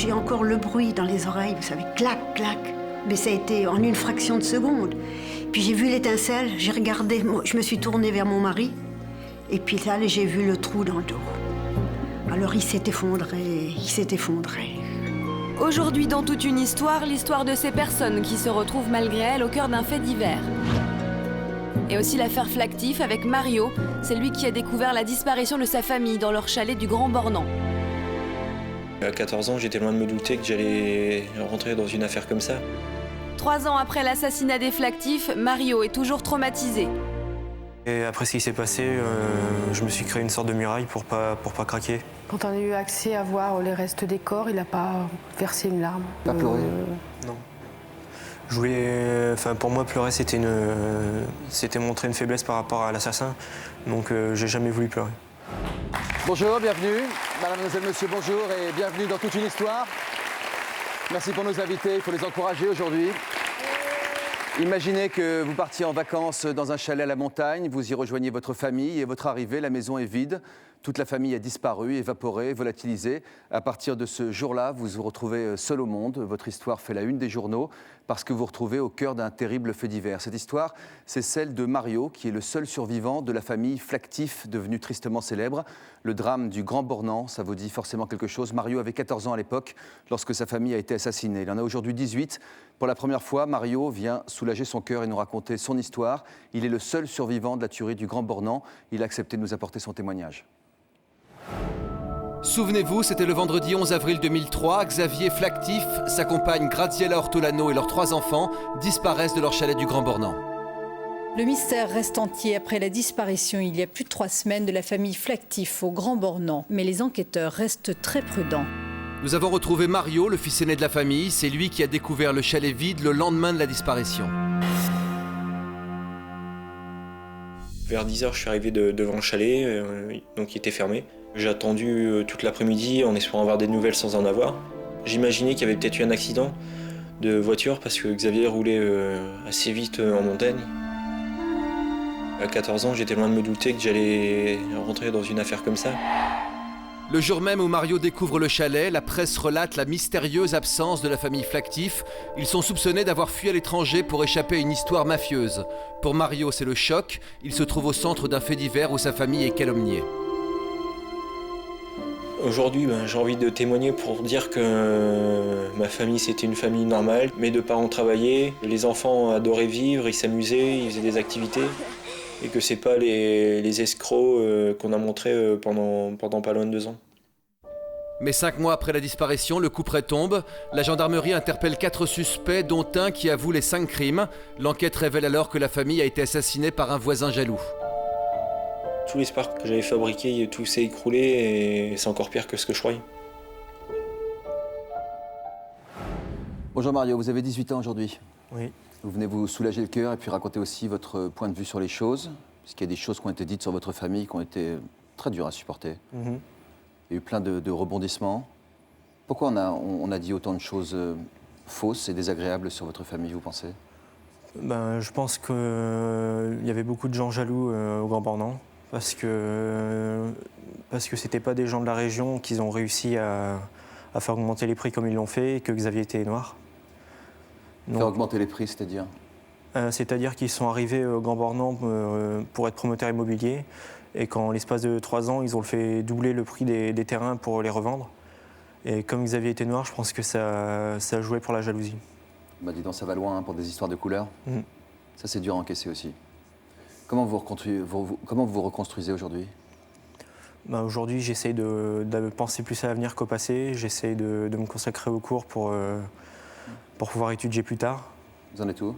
J'ai encore le bruit dans les oreilles, vous savez, clac, clac. Mais ça a été en une fraction de seconde. Puis j'ai vu l'étincelle, j'ai regardé, je me suis tournée vers mon mari. Et puis là, j'ai vu le trou dans le dos. Alors il s'est effondré, il s'est effondré. Aujourd'hui, dans toute une histoire, l'histoire de ces personnes qui se retrouvent malgré elles au cœur d'un fait divers. Et aussi l'affaire Flactif avec Mario, c'est lui qui a découvert la disparition de sa famille dans leur chalet du Grand Bornand. À 14 ans, j'étais loin de me douter que j'allais rentrer dans une affaire comme ça. 3 ans après l'assassinat des Flactifs, Mario est toujours traumatisé. Et après ce qui s'est passé, je me suis créé une sorte de muraille pour pas craquer. Quand on a eu accès à voir les restes des corps, il n'a pas versé une larme. Pas pleuré Non. Je voulais, pour moi, pleurer, c'était montrer une faiblesse par rapport à l'assassin. Donc j'ai jamais voulu pleurer. Bonjour, bienvenue. Mademoiselle, monsieur, bonjour et bienvenue dans toute une histoire. Merci pour nos invités, il faut les encourager aujourd'hui. Imaginez que vous partiez en vacances dans un chalet à la montagne, vous y rejoignez votre famille et votre arrivée, la maison est vide. Toute la famille a disparu, évaporée, volatilisée. À partir de ce jour-là, vous vous retrouvez seul au monde. Votre histoire fait la une des journaux parce que vous vous retrouvez au cœur d'un terrible fait divers. Cette histoire, c'est celle de Mario, qui est le seul survivant de la famille Flactif, devenue tristement célèbre. Le drame du Grand Bornand, ça vous dit forcément quelque chose. Mario avait 14 ans à l'époque, lorsque sa famille a été assassinée. Il en a aujourd'hui 18. Pour la première fois, Mario vient soulager son cœur et nous raconter son histoire. Il est le seul survivant de la tuerie du Grand Bornand. Il a accepté de nous apporter son témoignage. Souvenez-vous, c'était le vendredi 11 avril 2003. Xavier Flactif, sa compagne Graziella Ortolano et leurs 3 enfants disparaissent de leur chalet du Grand Bornand. Le mystère reste entier après la disparition il y a plus de 3 semaines de la famille Flactif au Grand Bornand. Mais les enquêteurs restent très prudents. Nous avons retrouvé Mario, le fils aîné de la famille. C'est lui qui a découvert le chalet vide le lendemain de la disparition. Vers 10h, je suis arrivé devant le chalet, donc il était fermé. J'ai attendu toute l'après-midi en espérant avoir des nouvelles sans en avoir. J'imaginais qu'il y avait peut-être eu un accident de voiture parce que Xavier roulait assez vite en montagne. À 14 ans, j'étais loin de me douter que j'allais rentrer dans une affaire comme ça. Le jour même où Mario découvre le chalet, la presse relate la mystérieuse absence de la famille Flactif. Ils sont soupçonnés d'avoir fui à l'étranger pour échapper à une histoire mafieuse. Pour Mario, c'est le choc. Il se trouve au centre d'un fait divers où sa famille est calomniée. Aujourd'hui, j'ai envie de témoigner pour dire que ma famille, c'était une famille normale. Mes 2 parents travaillaient, les enfants adoraient vivre, ils s'amusaient, ils faisaient des activités. Et que c'est pas les escrocs qu'on a montrés pendant pas loin de 2 ans. Mais 5 mois après la disparition, le couperet tombe. La gendarmerie interpelle 4 suspects, dont un qui avoue les 5 crimes. L'enquête révèle alors que la famille a été assassinée par un voisin jaloux. Tout l'espoir que j'avais fabriqué, tout s'est écroulé et c'est encore pire que ce que je croyais. Bonjour Mario, vous avez 18 ans aujourd'hui. Oui. Vous venez vous soulager le cœur et puis raconter aussi votre point de vue sur les choses, puisqu'il y a des choses qui ont été dites sur votre famille qui ont été très dures à supporter. Il y a eu plein de rebondissements. Pourquoi on a dit autant de choses fausses et désagréables sur votre famille, vous pensez ? Je pense qu'il y avait beaucoup de gens jaloux au Grand Bornand, parce que c'était pas des gens de la région qui ont réussi à faire augmenter les prix comme ils l'ont fait et que Xavier était noir. Faire augmenter les prix, c'est-à-dire ? C'est-à-dire qu'ils sont arrivés au Grand Bornand pour être promoteurs immobiliers et qu'en l'espace de 3 ans, ils ont fait doubler le prix des terrains pour les revendre. Et comme Xavier était noir, je pense que ça jouait pour la jalousie. Dis donc, ça va loin pour des histoires de couleurs. Ça, c'est dur à encaisser aussi. Comment vous vous reconstruisez aujourd'hui ? Aujourd'hui, j'essaie de penser plus à l'avenir qu'au passé. J'essaie de me consacrer aux cours pour pouvoir étudier plus tard. Vous en êtes où ?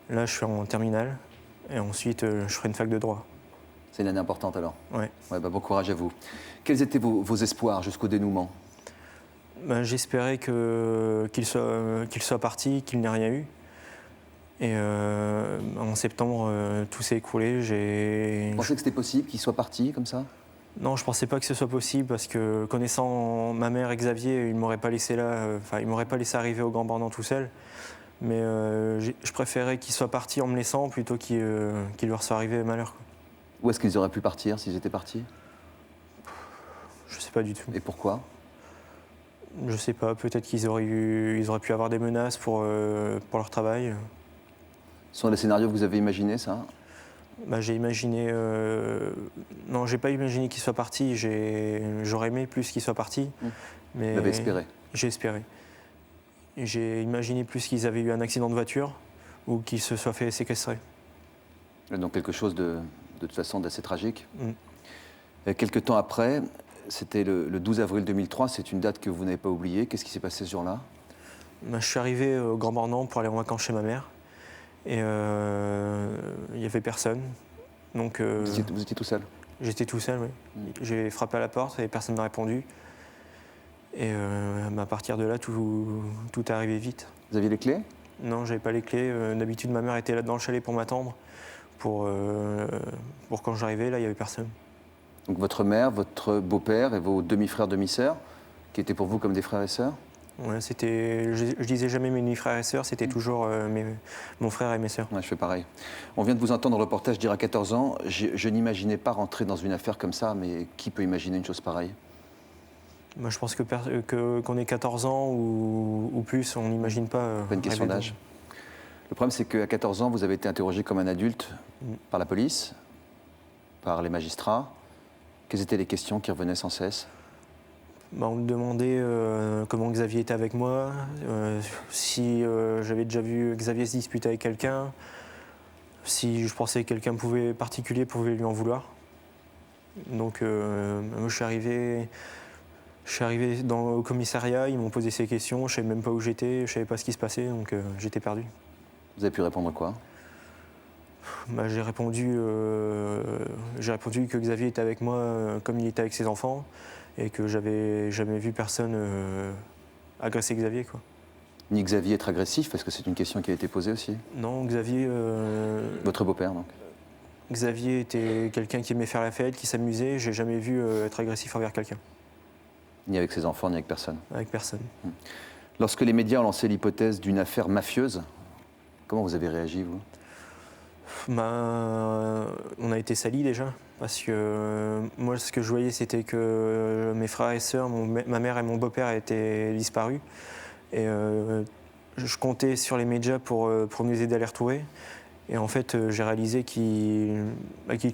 Là, je suis en terminale et ensuite, je ferai une fac de droit. C'est une année importante alors ? Ouais. Bon courage à vous. Quels étaient vos espoirs jusqu'au dénouement ? J'espérais qu'il soit parti, qu'il n'ait rien eu. Et en septembre, tout s'est écroulé. Vous pensez que c'était possible qu'il soit parti comme ça ? Non, je ne pensais pas que ce soit possible parce que connaissant ma mère et Xavier, il ne m'aurait pas laissé il m'aurait pas laissé arriver au Grand Bornand tout seul. Mais je préférais qu'il soit parti en me laissant plutôt qu'il leur soit arrivé malheur. Où est-ce qu'ils auraient pu partir s'ils étaient partis ? Je ne sais pas du tout. Et pourquoi ? Je sais pas, peut-être qu'ils auraient pu avoir des menaces pour leur travail. Ce sont des scénarios que vous avez imaginés, ça? Bah, j'ai imaginé... Non, j'ai pas imaginé qu'ils soient partis, j'aurais aimé plus qu'ils soient partis. Mais Vous l'avez espéré? J'ai espéré. J'ai imaginé plus qu'ils avaient eu un accident de voiture ou qu'ils se soient fait séquestrer. Donc quelque chose de toute façon d'assez tragique. Quelque temps après, c'était le 12 avril 2003, c'est une date que vous n'avez pas oubliée. Qu'est-ce qui s'est passé ce jour-là? Bah, je suis arrivé au Grand Bornand pour aller en vacances chez ma mère. Et il n'y avait personne. Donc, vous étiez tout seul? J'étais tout seul, oui. J'ai frappé à la porte et personne n'a répondu. Et à partir de là, tout est arrivé vite. Vous aviez les clés? Non, j'avais pas les clés. D'habitude, ma mère était là dans le chalet pour m'attendre. Pour quand j'arrivais, là, il n'y avait personne. Donc votre mère, votre beau-père et vos demi-frères, demi-sœurs, qui étaient pour vous comme des frères et sœurs? Ouais, je disais jamais mes demi-frères et sœurs, c'était toujours mon frère et mes sœurs. Ouais, je fais pareil. On vient de vous entendre dans le reportage dire à 14 ans, je n'imaginais pas rentrer dans une affaire comme ça, mais qui peut imaginer une chose pareille? Moi, je pense qu'on ait 14 ans ou plus, on n'imagine pas. Pas une question d'âge. Le problème, c'est qu'à 14 ans, vous avez été interrogé comme un adulte par la police, par les magistrats. Quelles étaient les questions qui revenaient sans cesse? Bah, on me demandait comment Xavier était avec moi, si j'avais déjà vu Xavier se disputer avec quelqu'un, si je pensais que quelqu'un particulier pouvait lui en vouloir. Donc moi, je suis arrivé au commissariat, ils m'ont posé ces questions, je ne savais même pas où j'étais, je ne savais pas ce qui se passait, donc j'étais perdu. Vous avez pu répondre quoi? Bah, j'ai répondu que Xavier était avec moi comme il était avec ses enfants et que j'avais jamais vu personne agresser Xavier, quoi. Ni Xavier être agressif, parce que c'est une question qui a été posée aussi. Non, Xavier... Votre beau-père, donc? Xavier était quelqu'un qui aimait faire la fête, qui s'amusait. J'ai jamais vu être agressif envers quelqu'un. Ni avec ses enfants, ni avec personne? Avec personne. Lorsque les médias ont lancé l'hypothèse d'une affaire mafieuse, comment vous avez réagi, vous? On a été salis déjà, parce que moi, ce que je voyais, c'était que mes frères et sœurs, ma mère et mon beau-père étaient disparus. Et je comptais sur les médias pour nous aider à les retrouver. Et en fait, j'ai réalisé qu'ils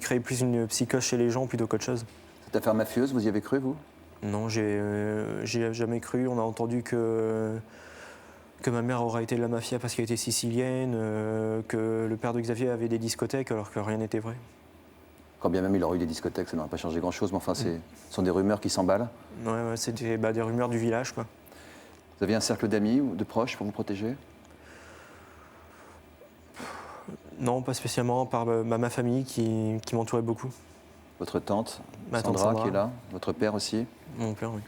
créaient plus une psychose chez les gens plutôt qu'autre chose. Cette affaire mafieuse, vous y avez cru, vous? Non, j'ai jamais cru. On a entendu que ma mère aurait été de la mafia parce qu'elle était sicilienne, que le père de Xavier avait des discothèques alors que rien n'était vrai. Quand bien même il aurait eu des discothèques, ça n'aurait pas changé grand-chose, mais enfin, ce sont des rumeurs qui s'emballent. Ouais, c'est des rumeurs du village, quoi. Vous aviez un cercle d'amis ou de proches pour vous protéger? Non, pas spécialement, par ma famille qui m'entourait beaucoup. Votre tante, Ma tante Sandra, Sandra, qui est là, votre père aussi? Mon père, oui.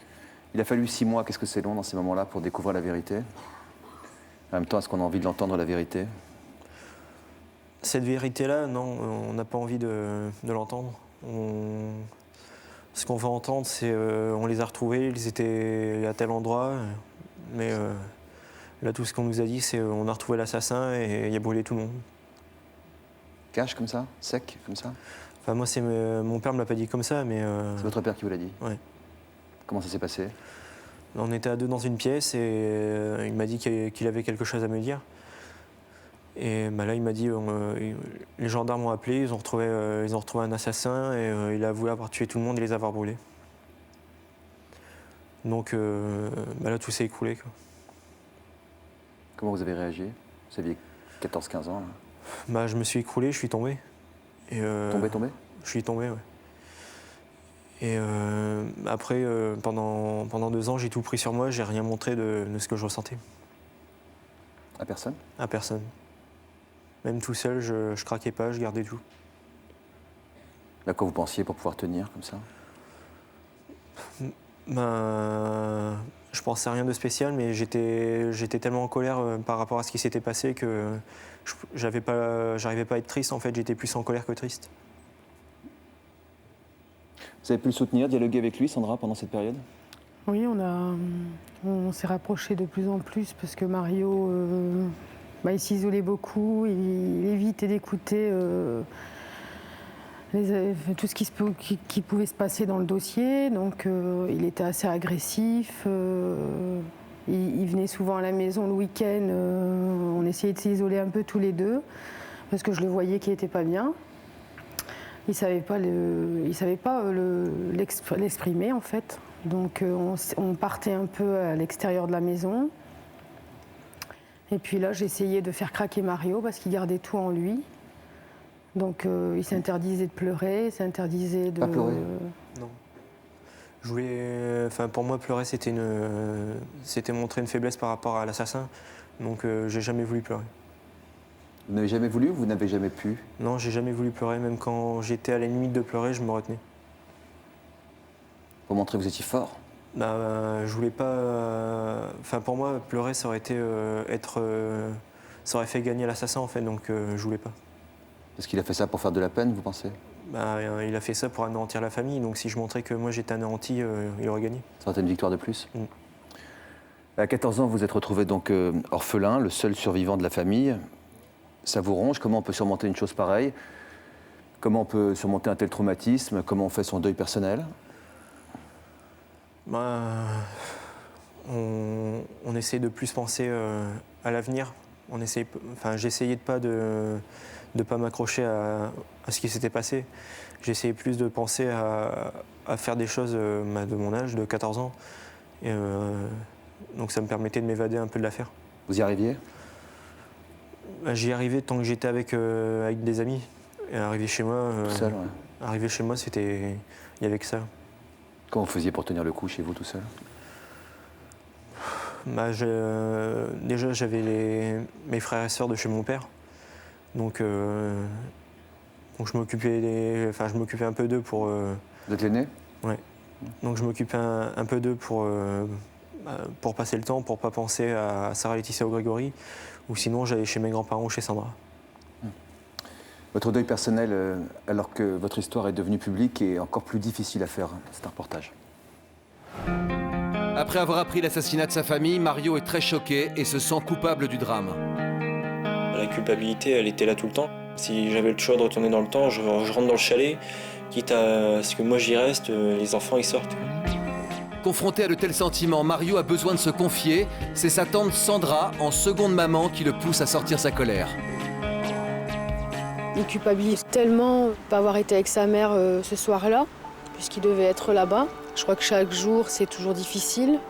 Il a fallu 6 mois, qu'est-ce que c'est long dans ces moments-là pour découvrir la vérité? En même temps, est-ce qu'on a envie de l'entendre, la vérité? Cette vérité-là, non, on n'a pas envie de l'entendre. Ce qu'on veut entendre, c'est on les a retrouvés, ils étaient à tel endroit, mais là, tout ce qu'on nous a dit, c'est on a retrouvé l'assassin et il a brûlé tout le monde. Cash comme ça? Sec comme ça? Enfin, moi, mon père me l'a pas dit comme ça, mais... C'est votre père qui vous l'a dit? Ouais. Comment ça s'est passé? On était à deux dans une pièce et il m'a dit qu'il avait quelque chose à me dire. Et bah là, il m'a dit, les gendarmes ont appelé, ils ont retrouvé un assassin et il a voulu avoir tué tout le monde et les avoir brûlés. Donc bah là, tout s'est écroulé, quoi. Comment vous avez réagi? Vous aviez 14-15 ans, là. Bah, je me suis écroulé, je suis tombé. Et, Tombé? Je suis tombé, ouais. Et après, pendant 2 ans, j'ai tout pris sur moi, j'ai rien montré de ce que je ressentais. À personne? À personne. Même tout seul, je craquais pas, je gardais tout. À quoi vous pensiez pour pouvoir tenir comme ça? Ben, je pensais à rien de spécial, mais j'étais tellement en colère par rapport à ce qui s'était passé que j'arrivais pas à être triste, en fait, j'étais plus en colère que triste. Vous avez pu le soutenir, dialoguer avec lui, Sandra, pendant cette période? Oui, on s'est rapprochés de plus en plus parce que Mario, il s'isolait beaucoup, il évitait d'écouter tout ce qui pouvait se passer dans le dossier. Donc il était assez agressif. Il venait souvent à la maison le week-end. On essayait de s'isoler un peu tous les deux parce que je le voyais qu'il n'était pas bien. Il ne savait pas l'exprimer en fait. Donc on partait un peu à l'extérieur de la maison. Et puis là, j'essayais de faire craquer Mario parce qu'il gardait tout en lui. Donc il s'interdisait de pleurer, il s'interdisait de... Pas pleurer? Non. Pour moi, pleurer, c'était montrer une faiblesse par rapport à l'assassin. Donc j'ai jamais voulu pleurer. Vous n'avez jamais voulu ou vous n'avez jamais pu? Non, j'ai jamais voulu pleurer. Même quand j'étais à la limite de pleurer, je me retenais. Pour montrer que vous étiez fort? Je voulais pas... pour moi, pleurer, ça aurait été ça aurait fait gagner l'assassin, en fait, donc je voulais pas. Parce qu'il a fait ça pour faire de la peine, vous pensez? Il a fait ça pour anéantir la famille, donc si je montrais que moi j'étais anéanti, il aurait gagné. Ça aurait été une victoire de plus. À 14 ans, vous êtes retrouvé donc orphelin, le seul survivant de la famille. Ça vous ronge? Comment on peut surmonter une chose pareille? Comment on peut surmonter un tel traumatisme? Comment on fait son deuil personnel? On essaie de plus penser à l'avenir. J'essayais de pas m'accrocher à ce qui s'était passé. J'essayais plus de penser à faire des choses de mon âge, de 14 ans. Et, donc ça me permettait de m'évader un peu de l'affaire. Vous y arriviez? J'y arrivais tant que j'étais avec des amis. Et arriver chez moi, tout seul, ouais. Arriver chez moi, il y avait que ça. Comment vous faisiez pour tenir le coup chez vous tout seul? Déjà, j'avais mes frères et sœurs de chez mon père. Donc je m'occupais un peu d'eux pour... Vous êtes l'aîné? Ouais. Donc je m'occupais un peu d'eux pour passer le temps, pour pas penser à Sarah Laetitia ou Grégory. Ou sinon, j'allais chez mes grands-parents ou chez Sandra. Votre deuil personnel, alors que votre histoire est devenue publique, est encore plus difficile à faire. C'est un reportage. Après avoir appris l'assassinat de sa famille, Mario est très choqué et se sent coupable du drame. La culpabilité, elle était là tout le temps. Si j'avais le choix de retourner dans le temps, je rentre dans le chalet, quitte à ce que moi j'y reste, les enfants ils sortent. Confronté à de tels sentiments, Mario a besoin de se confier. C'est sa tante Sandra, en seconde maman, qui le pousse à sortir sa colère. Il culpabilise tellement de ne pas avoir été avec sa mère ce soir-là, puisqu'il devait être là-bas. Je crois que chaque jour, c'est toujours difficile.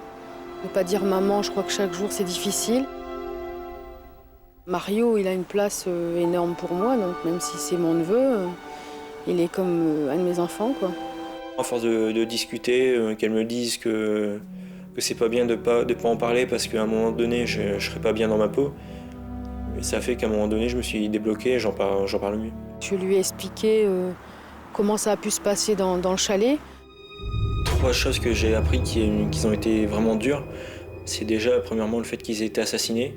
Ne pas dire maman, je crois que chaque jour, c'est difficile. Mario, il a une place énorme pour moi, donc même si c'est mon neveu, il est comme un de mes enfants, quoi. À force de discuter, qu'elle me dise que c'est pas bien de pas en parler parce qu'à un moment donné, je serais pas bien dans ma peau. Et ça fait qu'à un moment donné, je me suis débloqué et j'en parle mieux. Je lui ai expliqué comment ça a pu se passer dans le chalet. 3 choses que j'ai appris qui ont été vraiment dures. C'est déjà, premièrement, le fait qu'ils aient été assassinés,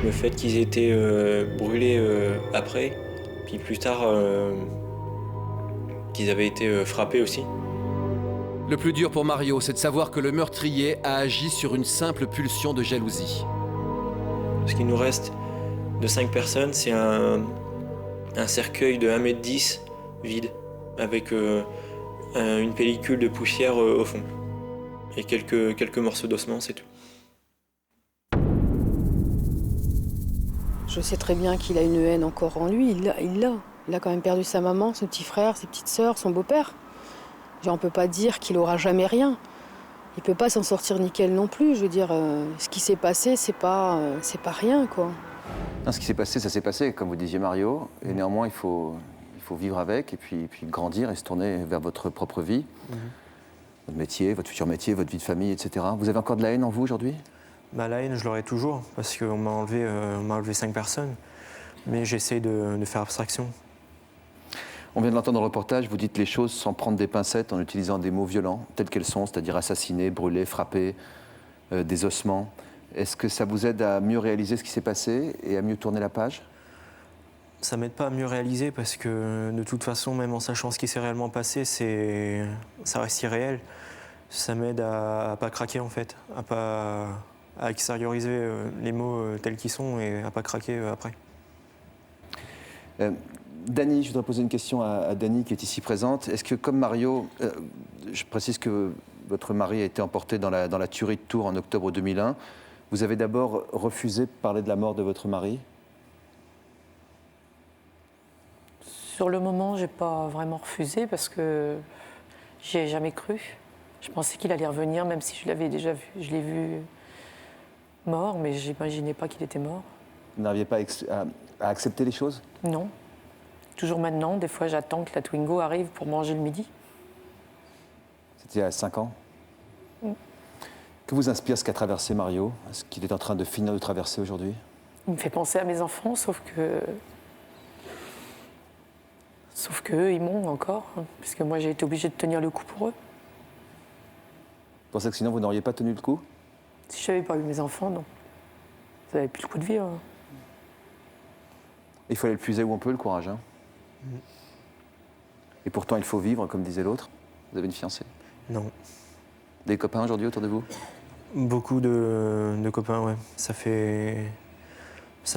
le fait qu'ils aient été brûlés après, puis plus tard, qu'ils avaient été frappés aussi. Le plus dur pour Mario, c'est de savoir que le meurtrier a agi sur une simple pulsion de jalousie. Ce qu'il nous reste de 5 personnes, c'est un cercueil de 1,10 m vide, avec une pellicule de poussière au fond. Et quelques morceaux d'ossements, c'est tout. Je sais très bien qu'il a une haine encore en lui, il l'a. Il a quand même perdu sa maman, son petit frère, ses petites sœurs, son beau-père. On ne peut pas dire qu'il aura jamais rien. Il ne peut pas s'en sortir nickel non plus. Je veux dire, ce qui s'est passé, c'est pas rien, quoi. Non, ce qui s'est passé, ça s'est passé, comme vous disiez Mario. Et néanmoins, il faut vivre avec et puis grandir et se tourner vers votre propre vie. Votre métier, votre futur métier, votre vie de famille, etc. Vous avez encore de la haine en vous aujourd'hui? La haine, je l'aurai toujours, parce qu'on m'a enlevé 5 personnes. Mais j'essaie de faire abstraction. On vient de l'entendre dans le reportage, vous dites les choses sans prendre des pincettes, en utilisant des mots violents, tels qu'elles sont, c'est-à-dire assassiner, brûler, frapper, des ossements. Est-ce que ça vous aide à mieux réaliser ce qui s'est passé et à mieux tourner la page? Ça m'aide pas à mieux réaliser, parce que de toute façon, même en sachant ce qui s'est réellement passé, ça reste irréel. Ça m'aide à pas craquer, en fait, à extérioriser les mots tels qu'ils sont et à pas craquer après. Dany, je voudrais poser une question à Dany qui est ici présente. Est-ce que, comme Mario, je précise que votre mari a été emporté dans la tuerie de Tours en octobre 2001, vous avez d'abord refusé de parler de la mort de votre mari? Sur le moment, j'ai pas vraiment refusé parce que j'y ai jamais cru. Je pensais qu'il allait revenir, même si je l'avais déjà vu. Je l'ai vu mort, mais j'imaginais pas qu'il était mort. Vous n'arriviez pas à accepter les choses? Non. Toujours maintenant, des fois j'attends que la Twingo arrive pour manger le midi. C'était il y a 5 ans. Que vous inspire ce qu'a traversé Mario, ce qu'il est en train de finir de traverser aujourd'hui? Il me fait penser à mes enfants, sauf qu'eux, ils m'ont encore, parce que moi j'ai été obligée de tenir le coup pour eux. Vous pensez que sinon vous n'auriez pas tenu le coup? Si je n'avais pas eu mes enfants, non. Vous n'avez plus le coup de vivre. Il faut aller le puiser où on peut, le courage. Hein. Et pourtant, il faut vivre, comme disait l'autre. Vous avez une fiancée? Non. Des copains aujourd'hui autour de vous? Beaucoup de copains, ouais. Ça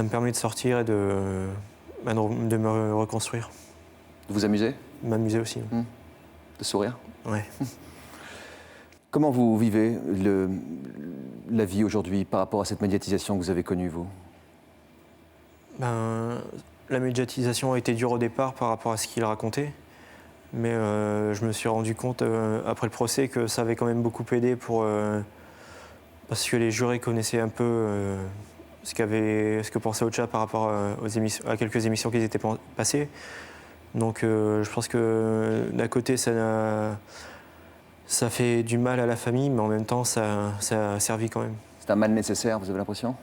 me permet de sortir et de me reconstruire. De vous amuser? M'amuser aussi. De sourire? Ouais. Comment vous vivez la vie aujourd'hui par rapport à cette médiatisation que vous avez connue, vous? La médiatisation a été dure au départ par rapport à ce qu'il racontait. Mais je me suis rendu compte après le procès que ça avait quand même beaucoup aidé parce que les jurés connaissaient un peu ce que pensait Ocha par rapport à quelques émissions qui étaient passées. Donc je pense que d'un côté ça fait du mal à la famille, mais en même temps ça a servi quand même. C'est un mal nécessaire, vous avez l'impression?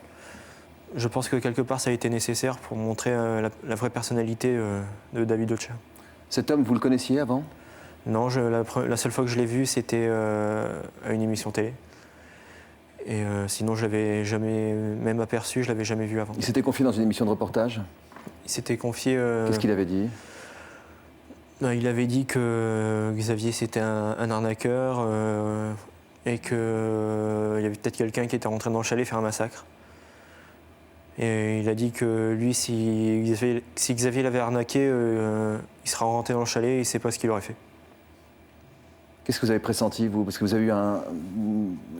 Je pense que quelque part ça a été nécessaire pour montrer la vraie personnalité de David Ocha. Cet homme, vous le connaissiez avant? Non, la seule fois que je l'ai vu, c'était à une émission télé. Et sinon, je l'avais jamais même aperçu, je l'avais jamais vu avant. Il s'était confié dans une émission de reportage? Il s'était confié... Qu'est-ce qu'il avait dit? Il avait dit que Xavier, c'était un arnaqueur et qu'il y avait peut-être quelqu'un qui était rentré dans le chalet faire un massacre. Et il a dit que lui, si Xavier l'avait arnaqué, il sera rentré dans le chalet et il ne sait pas ce qu'il aurait fait. Qu'est-ce que vous avez pressenti, vous? Parce que vous avez eu un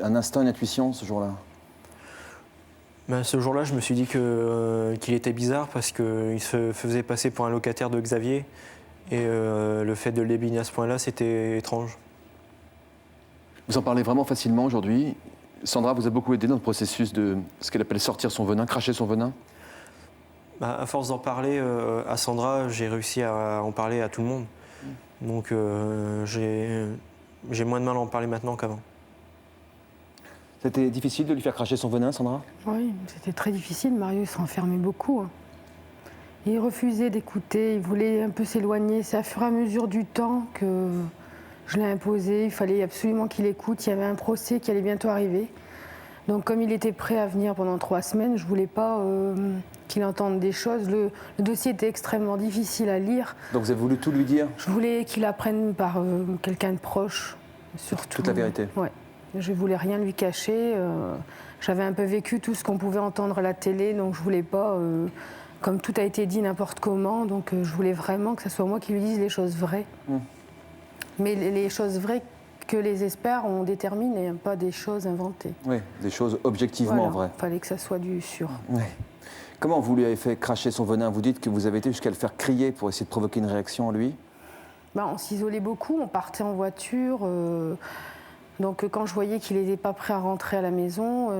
instinct, une intuition ce jour-là. Ce jour-là, je me suis dit qu'il était bizarre parce qu'il se faisait passer pour un locataire de Xavier. Et le fait de le débiner à ce point-là, c'était étrange. Vous en parlez vraiment facilement aujourd'hui. Sandra vous a beaucoup aidé dans le processus de ce qu'elle appelle sortir son venin, cracher son venin? À force d'en parler à Sandra, j'ai réussi à en parler à tout le monde. Donc j'ai moins de mal à en parler maintenant qu'avant. C'était difficile de lui faire cracher son venin, Sandra? Oui, c'était très difficile. Mario se renfermait beaucoup. Il refusait d'écouter, il voulait un peu s'éloigner. C'est à fur et à mesure du temps que je l'ai imposé. Il fallait absolument qu'il écoute. Il y avait un procès qui allait bientôt arriver. Donc comme il était prêt à venir pendant 3 semaines, je ne voulais pas qu'il entende des choses. Le dossier était extrêmement difficile à lire. Donc vous avez voulu tout lui dire? Je voulais qu'il apprenne par quelqu'un de proche, surtout. Toute la vérité? Oui. Je ne voulais rien lui cacher. J'avais un peu vécu tout ce qu'on pouvait entendre à la télé, donc je ne voulais pas... comme tout a été dit n'importe comment, donc je voulais vraiment que ce soit moi qui lui dise les choses vraies. Mais les choses vraies que les experts ont déterminées, pas des choses inventées. Oui, des choses objectivement vraies. Il fallait que ça soit du sûr. Oui. Comment vous lui avez fait cracher son venin? Vous dites que vous avez été jusqu'à le faire crier pour essayer de provoquer une réaction en lui? On s'isolait beaucoup, on partait en voiture. Donc quand je voyais qu'il n'était pas prêt à rentrer à la maison,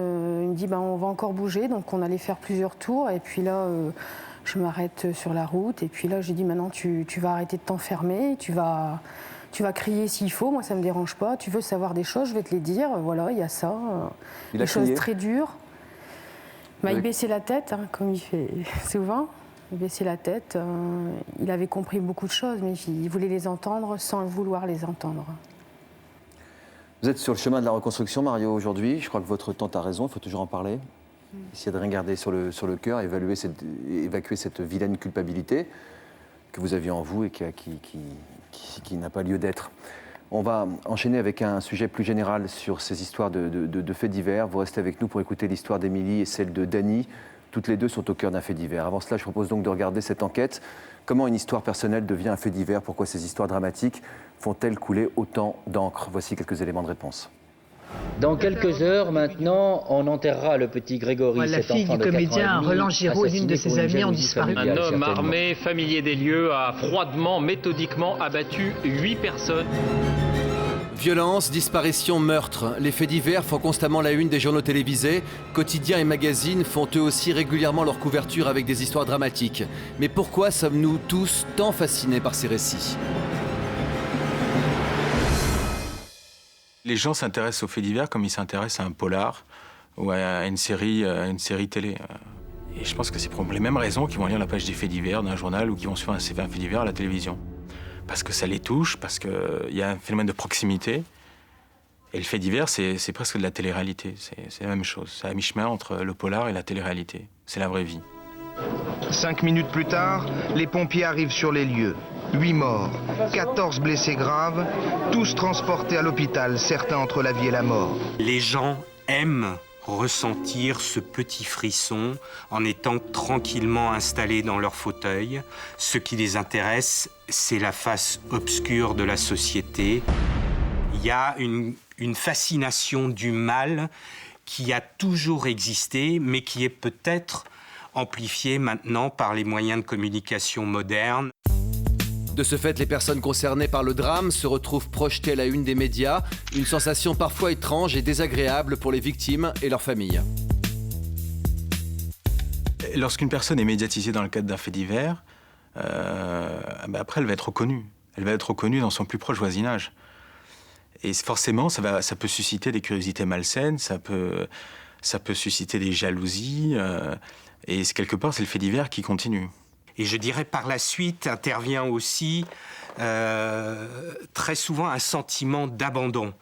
il me dit on va encore bouger. Donc on allait faire plusieurs tours. Et puis là, je m'arrête sur la route. Et puis là, j'ai dit maintenant tu vas arrêter de t'enfermer. Tu vas crier s'il faut. Moi, ça ne me dérange pas. Tu veux savoir des choses, je vais te les dire. Voilà, il y a ça. Des choses très dures. Il baissait la tête, comme il fait souvent. Il baissait la tête. Il avait compris beaucoup de choses, mais il voulait les entendre sans vouloir les entendre. Vous êtes sur le chemin de la reconstruction, Mario, aujourd'hui. Je crois que votre tante a raison, il faut toujours en parler. Essayer de rien garder sur le cœur, évacuer cette vilaine culpabilité que vous aviez en vous et qui n'a pas lieu d'être. On va enchaîner avec un sujet plus général sur ces histoires de faits divers. Vous restez avec nous pour écouter l'histoire d'Émilie et celle de Dany, Toutes les deux sont au cœur d'un fait divers. Avant cela, je propose donc de regarder cette enquête. Comment une histoire personnelle devient un fait divers? Pourquoi ces histoires dramatiques font-elles couler autant d'encre? Voici quelques éléments de réponse. Dans quelques heures maintenant, on enterrera le petit Grégory. La fille du comédien Roland Giraud et d'une de ses amies ont disparu. Un homme armé, familier des lieux, a froidement, méthodiquement abattu 8 personnes. Violence, disparition, meurtre. Les faits divers font constamment la une des journaux télévisés. Quotidiens et magazines font eux aussi régulièrement leur couverture avec des histoires dramatiques. Mais pourquoi sommes-nous tous tant fascinés par ces récits? Les gens s'intéressent aux faits divers comme ils s'intéressent à un polar ou à une série télé. Et je pense que c'est pour les mêmes raisons qu'ils vont lire la page des faits divers d'un journal ou qu'ils vont suivre un fait divers à la télévision. Parce que ça les touche, parce qu'il y a un phénomène de proximité. Et le fait divers, c'est presque de la télé-réalité. C'est la même chose. C'est à mi-chemin entre le polar et la télé-réalité. C'est la vraie vie. 5 minutes plus tard, les pompiers arrivent sur les lieux. 8 morts, 14 blessés graves, tous transportés à l'hôpital, certains entre la vie et la mort. Les gens aiment ressentir ce petit frisson en étant tranquillement installés dans leur fauteuil. Ce qui les intéresse, c'est la face obscure de la société. Il y a une fascination du mal qui a toujours existé, mais qui est peut-être amplifiée maintenant par les moyens de communication modernes. De ce fait, les personnes concernées par le drame se retrouvent projetées à la une des médias, une sensation parfois étrange et désagréable pour les victimes et leurs familles. Lorsqu'une personne est médiatisée dans le cadre d'un fait divers, après elle va être reconnue. Elle va être reconnue dans son plus proche voisinage. Et forcément, ça peut susciter des curiosités malsaines, ça peut susciter des jalousies, et quelque part, c'est le fait divers qui continue. Et je dirais par la suite intervient aussi très souvent un sentiment d'abandon,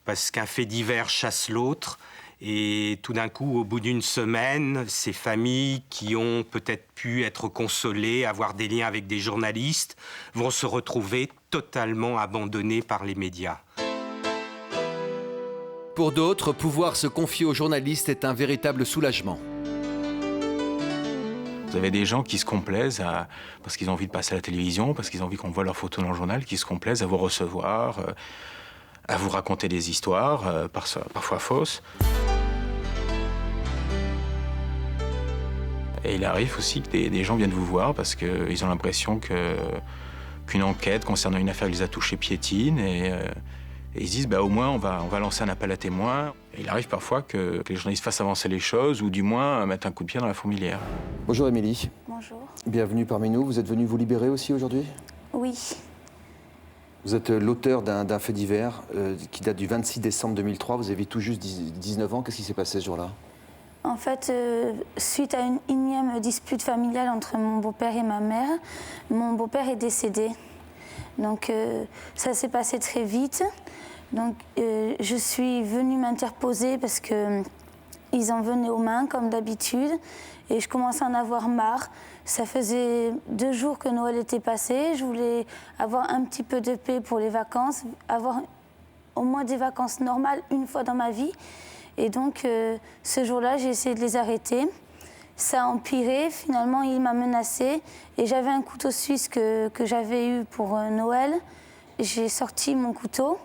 parce qu'un fait divers chasse l'autre, et tout d'un coup, au bout d'une semaine, ces familles qui ont peut-être pu être consolées, avoir des liens avec des journalistes, vont se retrouver totalement abandonnées par les médias. Pour d'autres, pouvoir se confier aux journalistes est un véritable soulagement. Vous avez des gens qui se complaisent parce qu'ils ont envie de passer à la télévision, parce qu'ils ont envie qu'on voit leurs photos dans le journal, qui se complaisent à vous recevoir, à vous raconter des histoires, parfois fausses. Et il arrive aussi que des gens viennent vous voir parce qu'ils ont l'impression qu'une enquête concernant une affaire qui les a touchés piétine et ils se disent au moins on va lancer un appel à témoins. Et il arrive parfois que les journalistes fassent avancer les choses ou du moins mettre un coup de pied dans la fourmilière. Bonjour Émilie. Bonjour. Bienvenue parmi nous. Vous êtes venue vous libérer aussi aujourd'hui? Oui. Vous êtes l'auteur d'un fait divers qui date du 26 décembre 2003. Vous avez tout juste 19 ans. Qu'est-ce qui s'est passé ce jour-là? En fait, suite à une énième dispute familiale entre mon beau-père et ma mère, mon beau-père est décédé. Donc ça s'est passé très vite. Donc je suis venue m'interposer parce qu'ils en venaient aux mains comme d'habitude et je commençais à en avoir marre. Ça faisait 2 jours que Noël était passé. Je voulais avoir un petit peu de paix pour les vacances, avoir au moins des vacances normales une fois dans ma vie. Et donc ce jour-là, j'ai essayé de les arrêter. Ça a empiré, finalement il m'a menacée et j'avais un couteau suisse que j'avais eu pour Noël. J'ai sorti mon couteau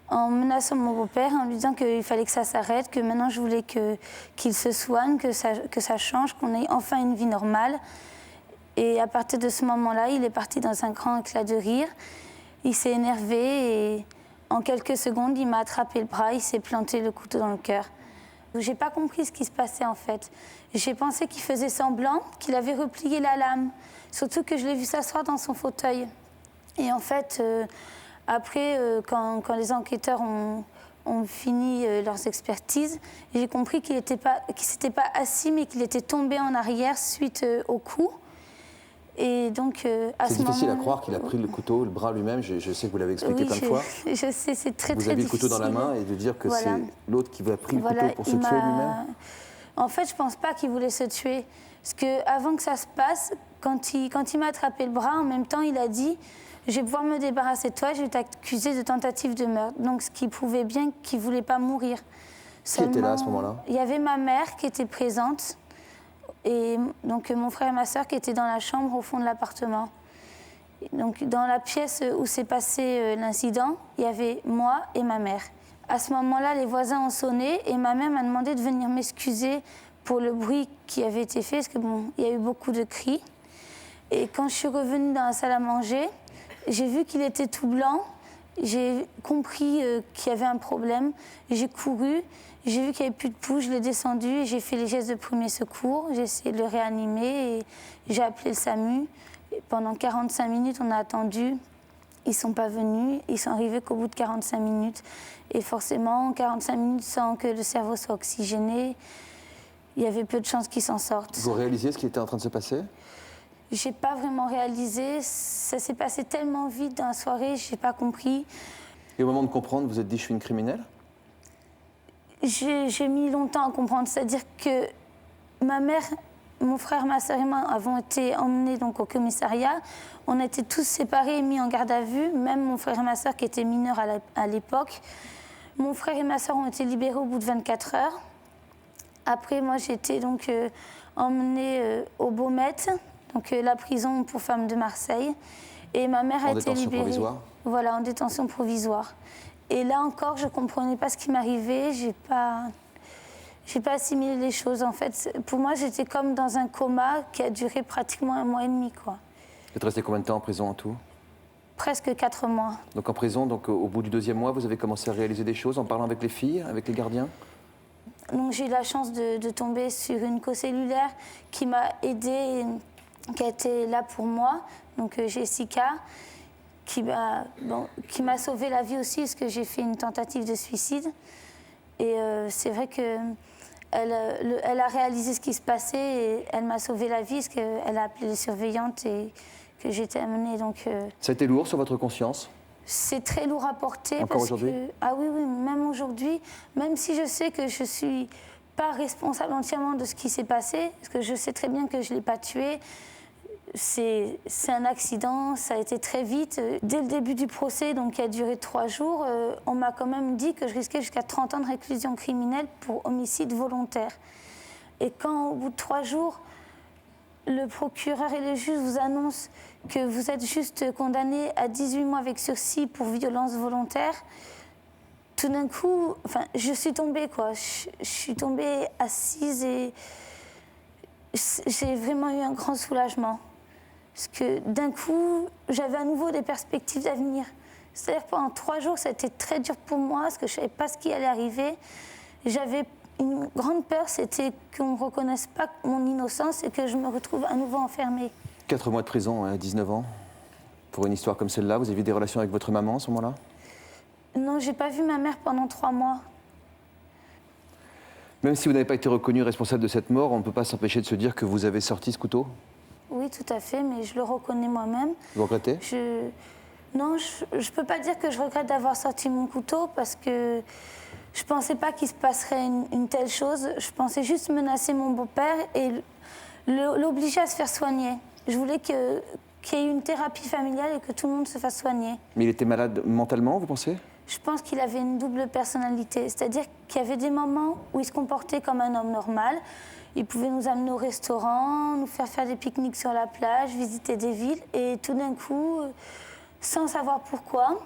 en menaçant mon beau-père, en lui disant qu'il fallait que ça s'arrête, que maintenant je voulais qu'il se soigne, que ça change, qu'on ait enfin une vie normale. Et à partir de ce moment-là, il est parti dans un grand éclat de rire. Il s'est énervé et en quelques secondes, il m'a attrapé le bras, il s'est planté le couteau dans le cœur. J'ai pas compris ce qui se passait en fait. J'ai pensé qu'il faisait semblant, qu'il avait replié la lame. Surtout que je l'ai vu s'asseoir dans son fauteuil. Et en fait, après, quand les enquêteurs ont fini leurs expertises, j'ai compris qu'il s'était pas assis, mais qu'il était tombé en arrière suite au coup. Et donc, c'est difficile à croire qu'il a pris le couteau, le bras lui-même. Je sais que vous l'avez expliqué plein de fois. Je sais, c'est très, très difficile. Vous avez le couteau dans la main et de dire que c'est l'autre qui a pris le couteau pour se tuer lui-même. En fait, je pense pas qu'il voulait se tuer. Parce qu'avant que ça se passe, quand il m'a attrapé le bras, en même temps, il a dit « Je vais pouvoir me débarrasser de toi, je vais t'accuser de tentative de meurtre ». Donc, ce qui prouvait bien qu'il voulait pas mourir. Qui était là à ce moment-là? Il y avait ma mère qui était présente et donc mon frère et ma sœur qui étaient dans la chambre au fond de l'appartement. Donc dans la pièce où s'est passé l'incident, il y avait moi et ma mère. À ce moment-là, les voisins ont sonné et ma mère m'a demandé de venir m'excuser pour le bruit qui avait été fait, parce que bon, il y a eu beaucoup de cris. Et quand je suis revenue dans la salle à manger, j'ai vu qu'il était tout blanc. J'ai compris qu'il y avait un problème. J'ai couru, j'ai vu qu'il n'y avait plus de pouls, je l'ai descendu et j'ai fait les gestes de premier secours. J'ai essayé de le réanimer et j'ai appelé le SAMU. Et pendant 45 minutes, on a attendu. Ils ne sont pas venus, ils sont arrivés qu'au bout de 45 minutes. Et forcément, 45 minutes sans que le cerveau soit oxygéné, il y avait peu de chances qu'ils s'en sortent. Vous réalisiez ce qui était en train de se passer ? J'ai pas vraiment réalisé. Ça s'est passé tellement vite dans la soirée, j'ai pas compris. Et au moment de comprendre, vous vous êtes dit « je suis une criminelle » ? J'ai mis longtemps à comprendre. C'est-à-dire que ma mère, mon frère, ma sœur et moi avons été emmenés donc, au commissariat. On a été tous séparés et mis en garde à vue, même mon frère et ma sœur qui étaient mineurs à l'époque. Mon frère et ma sœur ont été libérés au bout de 24 heures. Après, moi, j'ai été donc emmenée au Beaumet, donc la prison pour femmes de Marseille. Et ma mère a été libérée. En détention provisoire ? Voilà, en détention provisoire. Et là encore, je ne comprenais pas ce qui m'arrivait. J'ai pas assimilé les choses. En fait, pour moi, j'étais comme dans un coma qui a duré pratiquement 1 mois et demi, quoi. Vous êtes resté combien de temps en prison en tout ? Presque 4 mois. Donc en prison, donc, au bout du 2e mois, vous avez commencé à réaliser des choses en parlant avec les filles, avec les gardiens ? Donc j'ai eu la chance de tomber sur une co-cellulaire qui m'a aidée, qui a été là pour moi, donc Jessica, qui m'a sauvé la vie aussi parce que j'ai fait une tentative de suicide. Et c'est vrai qu'elle a réalisé ce qui se passait et elle m'a sauvé la vie parce qu'elle a appelé les surveillantes et que j'étais amenée. Donc, ça a été lourd sur votre conscience ? C'est très lourd à porter. Encore aujourd'hui ? Ah oui, même aujourd'hui, même si je sais que je ne suis pas responsable entièrement de ce qui s'est passé, parce que je sais très bien que je ne l'ai pas tué, c'est un accident, ça a été très vite. Dès le début du procès, donc qui a duré 3 jours, on m'a quand même dit que je risquais jusqu'à 30 ans de réclusion criminelle pour homicide volontaire. Et quand, au bout de 3 jours, le procureur et le juge vous annoncent que vous êtes juste condamné à 18 mois avec sursis pour violence volontaire, tout d'un coup, je suis tombée, quoi. Je suis tombée assise et j'ai vraiment eu un grand soulagement. Parce que d'un coup, j'avais à nouveau des perspectives d'avenir. C'est-à-dire que pendant 3 jours, ça a été très dur pour moi, parce que je ne savais pas ce qui allait arriver. J'avais une grande peur, c'était qu'on ne reconnaisse pas mon innocence et que je me retrouve à nouveau enfermée. 4 mois de prison à 19 ans, pour une histoire comme celle-là. Vous avez eu des relations avec votre maman à ce moment-là ? Non, je n'ai pas vu ma mère pendant 3 mois. Même si vous n'avez pas été reconnu responsable de cette mort, on ne peut pas s'empêcher de se dire que vous avez sorti ce couteau ? Oui, tout à fait, mais je le reconnais moi-même. Vous regrettez ? Non, je ne peux pas dire que je regrette d'avoir sorti mon couteau parce que je ne pensais pas qu'il se passerait une telle chose. Je pensais juste menacer mon beau-père et l'obliger à se faire soigner. Je voulais qu'il y ait une thérapie familiale et que tout le monde se fasse soigner. Mais il était malade mentalement, vous pensez ? Je pense qu'il avait une double personnalité. C'est-à-dire qu'il y avait des moments où il se comportait comme un homme normal. Il pouvait nous amener au restaurant, nous faire des pique-niques sur la plage, visiter des villes. Et tout d'un coup, sans savoir pourquoi,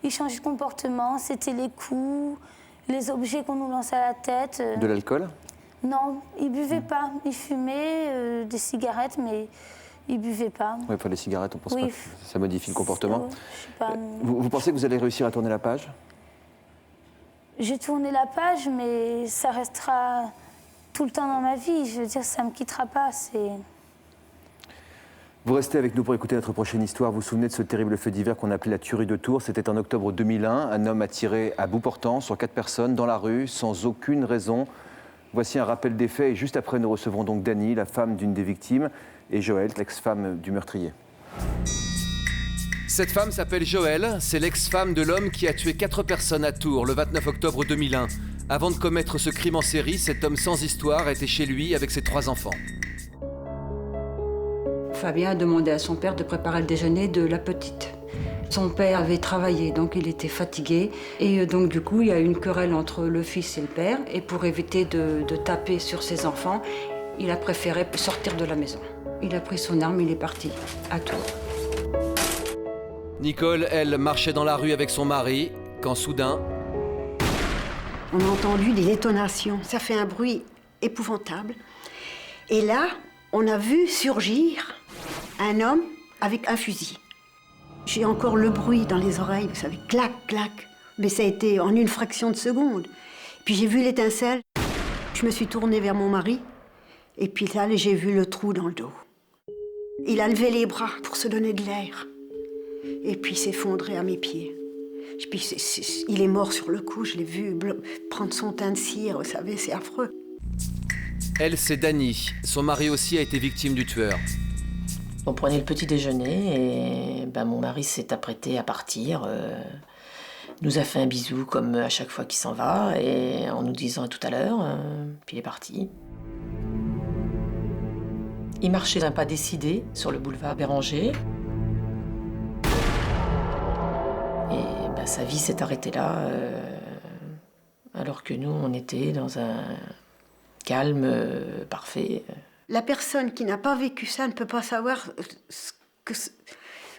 il changeait de comportement. C'était les coups, les objets qu'on nous lançait à la tête. De l'alcool ? Non, il buvait pas. Il fumait des cigarettes, mais il buvait pas. Oui, les cigarettes, on pense pas que ça modifie le comportement. Vous pensez que vous allez réussir à tourner la page ? J'ai tourné la page, mais ça restera tout le temps dans ma vie. Je veux dire, ça ne me quittera pas. Vous restez avec nous pour écouter notre prochaine histoire. Vous vous souvenez de ce terrible fait divers qu'on appelait la tuerie de Tours ? C'était en octobre 2001. Un homme a tiré à bout portant sur 4 personnes dans la rue, sans aucune raison. Voici un rappel des faits. Et juste après, nous recevrons donc Dany, la femme d'une des victimes, et Joël, l'ex-femme du meurtrier. Cette femme s'appelle Joël. C'est l'ex-femme de l'homme qui a tué 4 personnes à Tours le 29 octobre 2001. Avant de commettre ce crime en série, cet homme sans histoire était chez lui avec ses 3 enfants. Fabien a demandé à son père de préparer le déjeuner de la petite. Son père avait travaillé, donc il était fatigué. Et donc du coup, il y a eu une querelle entre le fils et le père. Et pour éviter de taper sur ses enfants, Il a préféré sortir de la maison. Il a pris son arme, il est parti à Tours. Nicole, elle, marchait dans la rue avec son mari, quand soudain... On a entendu des détonations. Ça fait un bruit épouvantable. Et là, on a vu surgir un homme avec un fusil. J'ai encore le bruit dans les oreilles, vous savez, clac, clac. Mais ça a été en une fraction de seconde. Puis j'ai vu l'étincelle. Je me suis tournée vers mon mari. Et puis là, j'ai vu le trou dans le dos. Il a levé les bras pour se donner de l'air. Et puis il s'est effondré à mes pieds. Puis il est mort sur le coup, je l'ai vu prendre son teint de cire, vous savez, c'est affreux. Elle, c'est Dany. Son mari aussi a été victime du tueur. On prenait le petit déjeuner et mon mari s'est apprêté à partir. Nous a fait un bisou comme à chaque fois qu'il s'en va et en nous disant à tout à l'heure, puis il est parti. Il marchait d'un pas décidé sur le boulevard Béranger. Et sa vie s'est arrêtée là, alors que nous, on était dans un calme parfait. La personne qui n'a pas vécu ça ne peut pas savoir ce que...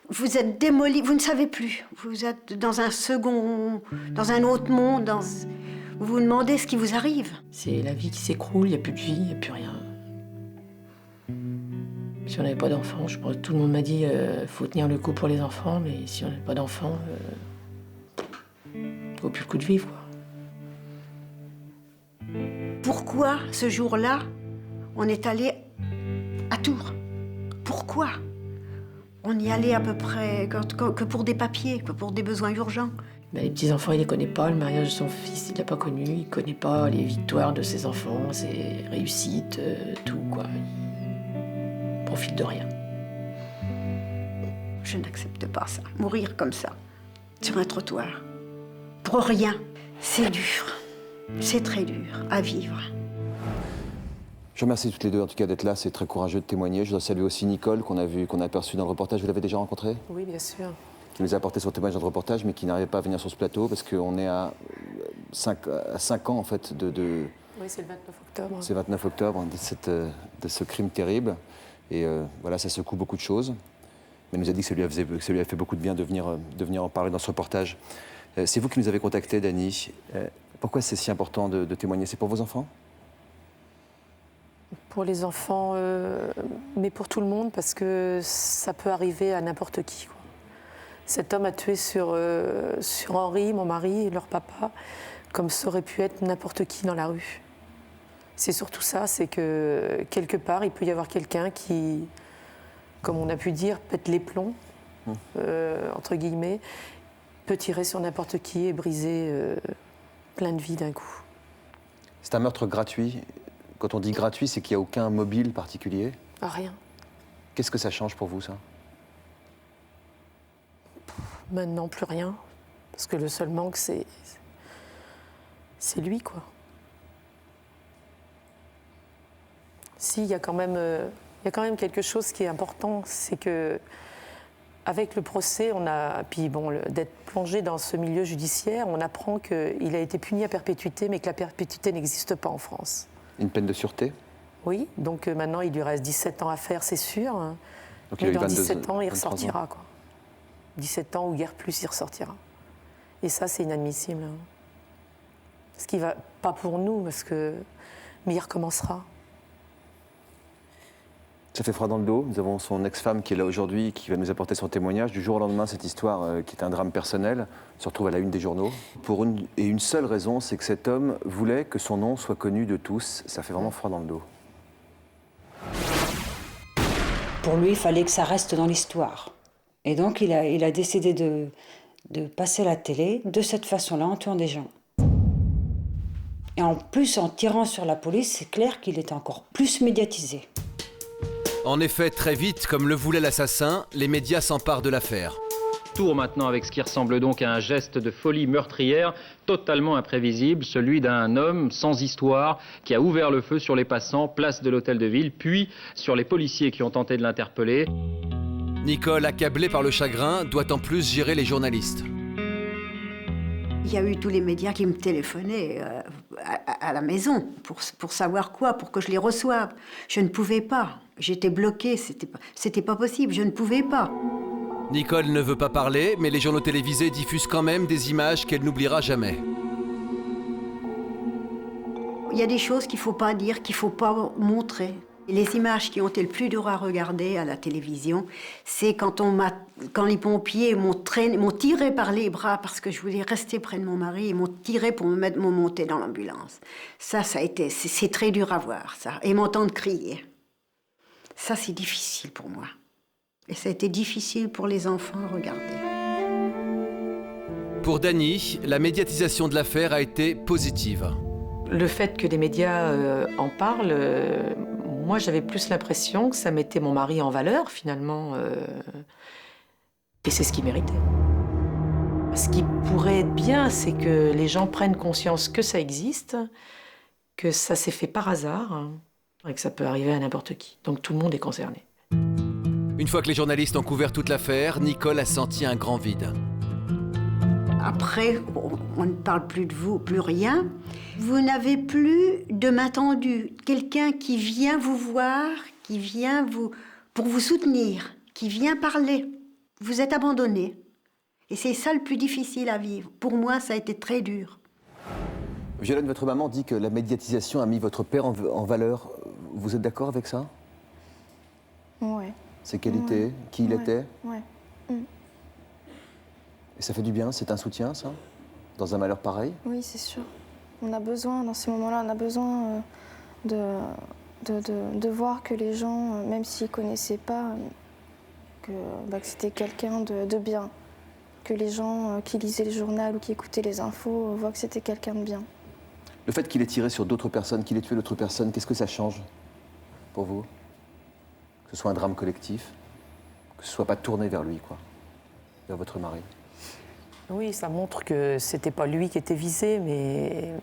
Vous êtes démoli, vous ne savez plus. Vous êtes dans un second, dans un autre monde. Vous vous demandez ce qui vous arrive. C'est la vie qui s'écroule, il n'y a plus de vie, il n'y a plus rien. Si on n'avait pas d'enfants, je pense que tout le monde m'a dit faut tenir le coup pour les enfants, mais si on n'avait pas d'enfants, vaut plus le coup de vivre, quoi. Pourquoi, ce jour-là, on est allé à Tours? Pourquoi? On y allait à peu près que pour des papiers, que pour des besoins urgents. Les petits-enfants, il ne les connaît pas. Le mariage de son fils, il ne l'a pas connu. Il ne connaît pas les victoires de ses enfants, ses réussites, tout, quoi. Il profite de rien. Je n'accepte pas ça. Mourir comme ça, sur un trottoir. Pour rien. C'est dur. C'est très dur à vivre. Je remercie toutes les deux en tout cas d'être là, c'est très courageux de témoigner. Je dois saluer aussi Nicole qu'on a aperçue dans le reportage. Vous l'avez déjà rencontrée? Oui, bien sûr. Qui nous a apporté son témoignage dans le reportage, mais qui n'arrivait pas à venir sur ce plateau parce qu'on est à 5 ans en fait de... Oui, c'est le 29 octobre. C'est le 29 octobre de ce crime terrible. Et voilà, ça secoue beaucoup de choses. Mais elle nous a dit que ça lui a fait beaucoup de bien de venir en parler dans ce reportage. C'est vous qui nous avez contacté, Dany. Pourquoi c'est si important de témoigner? C'est pour vos enfants? Pour les enfants, mais pour tout le monde, parce que ça peut arriver à n'importe qui, quoi. Cet homme a tué sur Henri, mon mari, et leur papa, comme ça aurait pu être n'importe qui dans la rue. C'est surtout ça, c'est que quelque part, il peut y avoir quelqu'un qui, comme on a pu dire, pète les plombs, entre guillemets, peut tirer sur n'importe qui et briser plein de vies d'un coup. C'est un meurtre gratuit. Quand on dit gratuit, c'est qu'il n'y a aucun mobile particulier? Rien. Qu'est-ce que ça change pour vous, ça? Maintenant, plus rien. Parce que le seul manque, c'est lui, quoi. Si, il y a quand même quelque chose qui est important, c'est que avec le procès, puis bon, d'être plongé dans ce milieu judiciaire, on apprend qu'il a été puni à perpétuité, mais que la perpétuité n'existe pas en France. Une peine de sûreté? Oui, donc maintenant il lui reste 17 ans à faire, c'est sûr. Donc mais il a eu dans 17 ans, il 23 ressortira, ans. quoi. 17 ans ou guère plus, il ressortira. Et ça, c'est inadmissible. Ce qui va pas pour nous, mais il recommencera. Ça fait froid dans le dos. Nous avons son ex-femme qui est là aujourd'hui, qui va nous apporter son témoignage. Du jour au lendemain, cette histoire, qui est un drame personnel, se retrouve à la une des journaux. Pour une seule raison, c'est que cet homme voulait que son nom soit connu de tous. Ça fait vraiment froid dans le dos. Pour lui, il fallait que ça reste dans l'histoire. Et donc, il a décidé de passer à la télé de cette façon-là, en tuant des gens. Et en plus, en tirant sur la police, c'est clair qu'il était encore plus médiatisé. En effet, très vite, comme le voulait l'assassin, les médias s'emparent de l'affaire. Tour maintenant avec ce qui ressemble donc à un geste de folie meurtrière totalement imprévisible, celui d'un homme sans histoire qui a ouvert le feu sur les passants, place de l'Hôtel de Ville, puis sur les policiers qui ont tenté de l'interpeller. Nicole, accablée par le chagrin, doit en plus gérer les journalistes. Il y a eu tous les médias qui me téléphonaient à la maison pour savoir quoi, pour que je les reçoive. Je ne pouvais pas. J'étais bloquée, c'était pas possible, je ne pouvais pas. Nicole ne veut pas parler, mais les journaux télévisés diffusent quand même des images qu'elle n'oubliera jamais. Il y a des choses qu'il ne faut pas dire, qu'il ne faut pas montrer. Les images qui ont été le plus dures à regarder à la télévision, c'est quand les pompiers m'ont tiré par les bras parce que je voulais rester près de mon mari, ils m'ont tiré pour me monter dans l'ambulance. Ça a été, c'est très dur à voir, ça. Et m'entendre crier. Ça, c'est difficile pour moi. Et ça a été difficile pour les enfants à regarder. Pour Dany, la médiatisation de l'affaire a été positive. Le fait que les médias en parlent, moi j'avais plus l'impression que ça mettait mon mari en valeur finalement. Et c'est ce qu'il méritait. Ce qui pourrait être bien, c'est que les gens prennent conscience que ça existe, que ça s'est fait par hasard, hein, et que ça peut arriver à n'importe qui. Donc tout le monde est concerné. Une fois que les journalistes ont couvert toute l'affaire, Nicole a senti un grand vide. Après, on ne parle plus de vous, plus rien. Vous n'avez plus de main tendue. Quelqu'un qui vient vous voir, qui vient pour vous soutenir, qui vient parler. Vous êtes abandonné. Et c'est ça le plus difficile à vivre. Pour moi, ça a été très dur. Violaine, votre maman dit que la médiatisation a mis votre père en valeur. Vous êtes d'accord avec ça? Oui. Ses qualités, qui il était? Oui. Et ça fait du bien, c'est un soutien, ça? Dans un malheur pareil? Oui, c'est sûr. On a besoin, dans ces moments-là, on a besoin de voir que les gens, même s'ils ne connaissaient pas, que c'était quelqu'un de bien. Que les gens qui lisaient le journal ou qui écoutaient les infos voient que c'était quelqu'un de bien. Le fait qu'il ait tiré sur d'autres personnes, qu'il ait tué d'autres personnes, qu'est-ce que ça change pour vous? Que ce soit un drame collectif, que ce soit pas tourné vers lui, quoi, vers votre mari. Oui, ça montre que c'était pas lui qui était visé, mais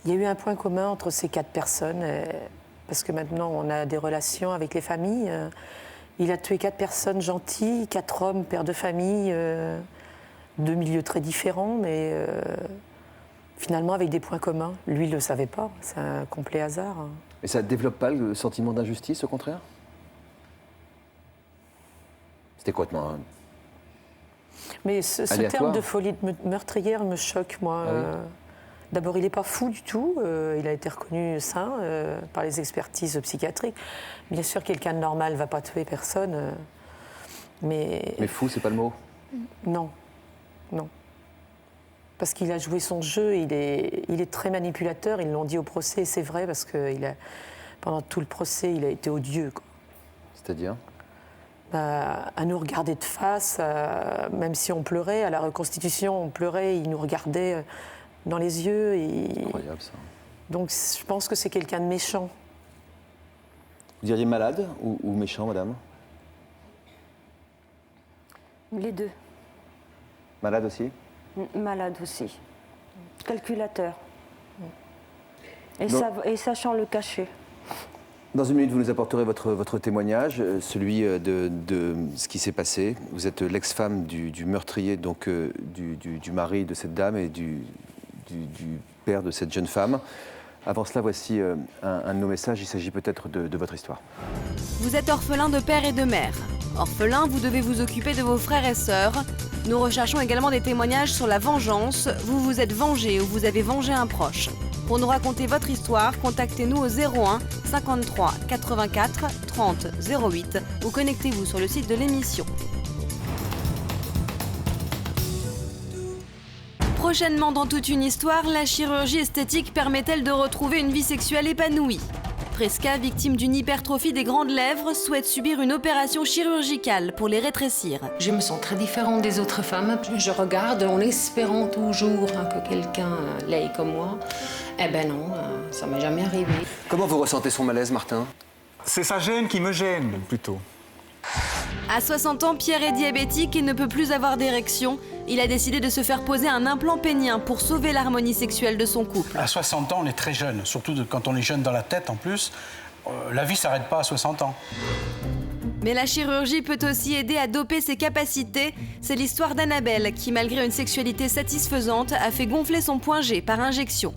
il y a eu un point commun entre ces 4 personnes, parce que maintenant on a des relations avec les familles. Il a tué 4 personnes gentilles, 4 hommes, pères de famille, de milieux très différents, mais finalement avec des points communs. Lui, il ne le savait pas, c'est un complet hasard. Et ça ne développe pas le sentiment d'injustice, au contraire? C'était complètement... Mais ce terme de folie meurtrière me choque, moi. Ah oui. D'abord, il n'est pas fou du tout. Il a été reconnu sain par les expertises psychiatriques. Bien sûr, quelqu'un de normal ne va pas tuer personne. Mais fou, c'est pas le mot? Non. Non. Parce qu'il a joué son jeu, il est très manipulateur. Ils l'ont dit au procès, et c'est vrai, parce que pendant tout le procès, il a été odieux. C'est-à-dire? À nous regarder de face, même si on pleurait, à la reconstitution, on pleurait, il nous regardait dans les yeux. Incroyable, ça. Donc je pense que c'est quelqu'un de méchant. Vous diriez malade ou méchant, madame? Les deux. Malade aussi? Malade aussi. Calculateur. Donc, et sachant le cacher. Dans une minute, vous nous apporterez votre témoignage, celui de ce qui s'est passé. Vous êtes l'ex-femme du meurtrier, donc du mari de cette dame et du père de cette jeune femme. Avant cela, voici un de nos messages. Il s'agit peut-être de votre histoire. Vous êtes orphelin de père et de mère. Orphelin, vous devez vous occuper de vos frères et sœurs. Nous recherchons également des témoignages sur la vengeance. Vous vous êtes vengé ou vous avez vengé un proche. Pour nous raconter votre histoire, contactez-nous au 01 53 84 30 08 ou connectez-vous sur le site de l'émission. Prochainement dans Toute une histoire, la chirurgie esthétique permet-elle de retrouver une vie sexuelle épanouie? Presca, victime d'une hypertrophie des grandes lèvres, souhaite subir une opération chirurgicale pour les rétrécir. Je me sens très différente des autres femmes. Je regarde en espérant toujours que quelqu'un l'aille comme moi. Eh ben non, ça m'est jamais arrivé. Comment vous ressentez son malaise, Martin? C'est sa gêne qui me gêne, plutôt. À 60 ans, Pierre est diabétique et ne peut plus avoir d'érection. Il a décidé de se faire poser un implant pénien pour sauver l'harmonie sexuelle de son couple. À 60 ans, on est très jeune, surtout quand on est jeune dans la tête en plus. La vie ne s'arrête pas à 60 ans. Mais la chirurgie peut aussi aider à doper ses capacités. C'est l'histoire d'Annabelle qui, malgré une sexualité satisfaisante, a fait gonfler son point G par injection.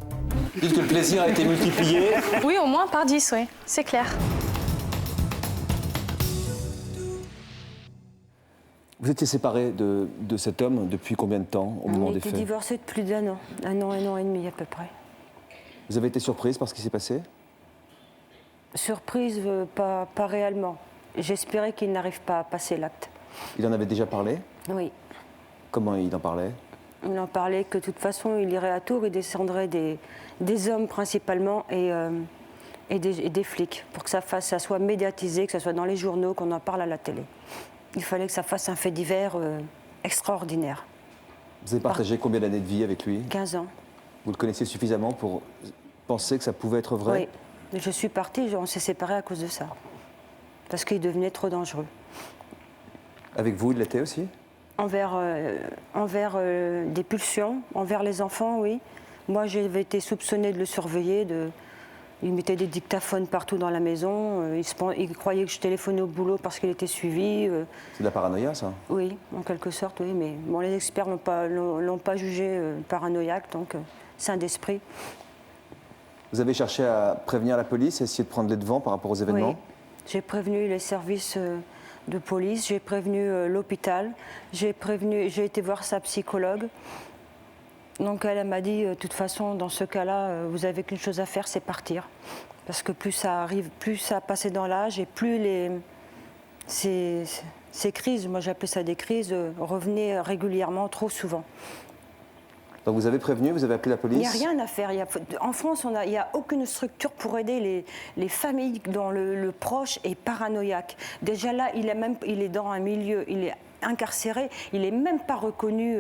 Dites que le plaisir a été multiplié. Oui, au moins par 10, oui, c'est clair. Vous étiez séparés de cet homme depuis combien de temps au moment des faits? On était divorcés depuis plus d'1 an, un an et demi à peu près. Vous avez été surprise par ce qui s'est passé? Surprise, pas réellement. J'espérais qu'il n'arrive pas à passer l'acte. Il en avait déjà parlé? Oui. Comment il en parlait? Il en parlait que de toute façon, il irait à Tours, il descendrait des hommes principalement et des flics pour que ça soit médiatisé, que ça soit dans les journaux, qu'on en parle à la télé. Il fallait que ça fasse un fait divers extraordinaire. Vous avez partagé combien d'années de vie avec lui? 15 ans. Vous le connaissiez suffisamment pour penser que ça pouvait être vrai? Oui. Je suis partie, on s'est séparés à cause de ça. Parce qu'il devenait trop dangereux. Avec vous, il l'était aussi? Envers des pulsions, envers les enfants, oui. Moi, j'avais été soupçonnée de le surveiller, il mettait des dictaphones partout dans la maison, il croyait que je téléphonais au boulot parce qu'il était suivi. C'est de la paranoïa, ça? Oui, en quelque sorte, oui, mais bon, les experts l'ont pas jugé paranoïaque, donc sain d'esprit. Vous avez cherché à prévenir la police, à essayer de prendre les devants par rapport aux événements? Oui, j'ai prévenu les services de police, j'ai prévenu l'hôpital, j'ai été voir sa psychologue. Donc elle m'a dit, de toute façon, dans ce cas-là, vous n'avez qu'une chose à faire, c'est partir. Parce que plus ça arrive, plus ça passait dans l'âge et plus ces crises, moi j'appelais ça des crises, revenaient régulièrement, trop souvent. Donc vous avez prévenu, vous avez appelé la police? Il n'y a rien à faire. En France, il n'y a aucune structure pour aider les familles dont le proche est paranoïaque. Déjà là, il est dans un milieu, il est incarcéré, il n'est même pas reconnu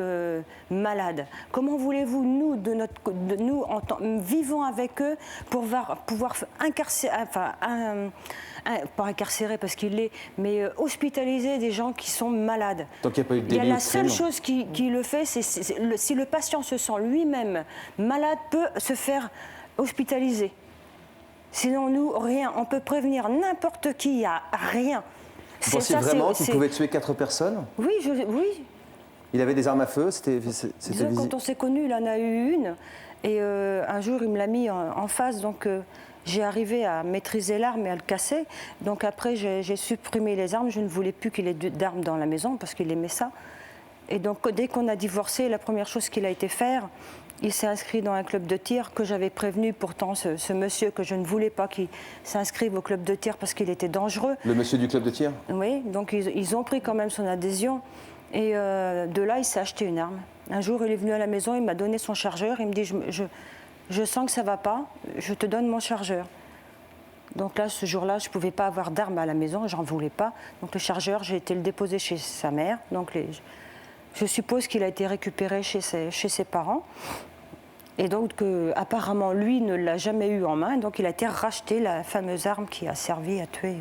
malade. Comment voulez-vous, nous vivons avec eux, pouvoir incarcérer, pas incarcérer parce qu'il l'est, mais hospitaliser des gens qui sont malades. Donc il n'y a pas eu de délit. La seule chose qui le fait, c'est si le patient se sent lui-même malade, peut se faire hospitaliser. Sinon, nous, rien. On peut prévenir n'importe qui, il n'y a rien. Vous pensiez vraiment qu'il pouvait tuer 4 personnes? Oui, oui. Il avait des armes à feu? Disons, quand on s'est connus, il en a eu une. Et un jour, il me l'a mis en face. Donc, j'ai arrivé à maîtriser l'arme et à le casser. Donc, après, j'ai supprimé les armes. Je ne voulais plus qu'il ait d'armes dans la maison parce qu'il aimait ça. Et donc, dès qu'on a divorcé, la première chose qu'il a été faire, il s'est inscrit dans un club de tir que j'avais prévenu pourtant ce monsieur que je ne voulais pas qu'il s'inscrive au club de tir parce qu'il était dangereux. Le monsieur du club de tir? Oui, donc ils ont pris quand même son adhésion et de là il s'est acheté une arme. Un jour il est venu à la maison, il m'a donné son chargeur, il me dit je sens que ça va pas, je te donne mon chargeur. Donc là, ce jour-là, je ne pouvais pas avoir d'arme à la maison, j'en voulais pas. Donc le chargeur, j'ai été le déposer chez sa mère. Donc je suppose qu'il a été récupéré chez ses parents. Et donc, apparemment, lui ne l'a jamais eu en main. Donc, il a été racheté la fameuse arme qui a servi à tuer.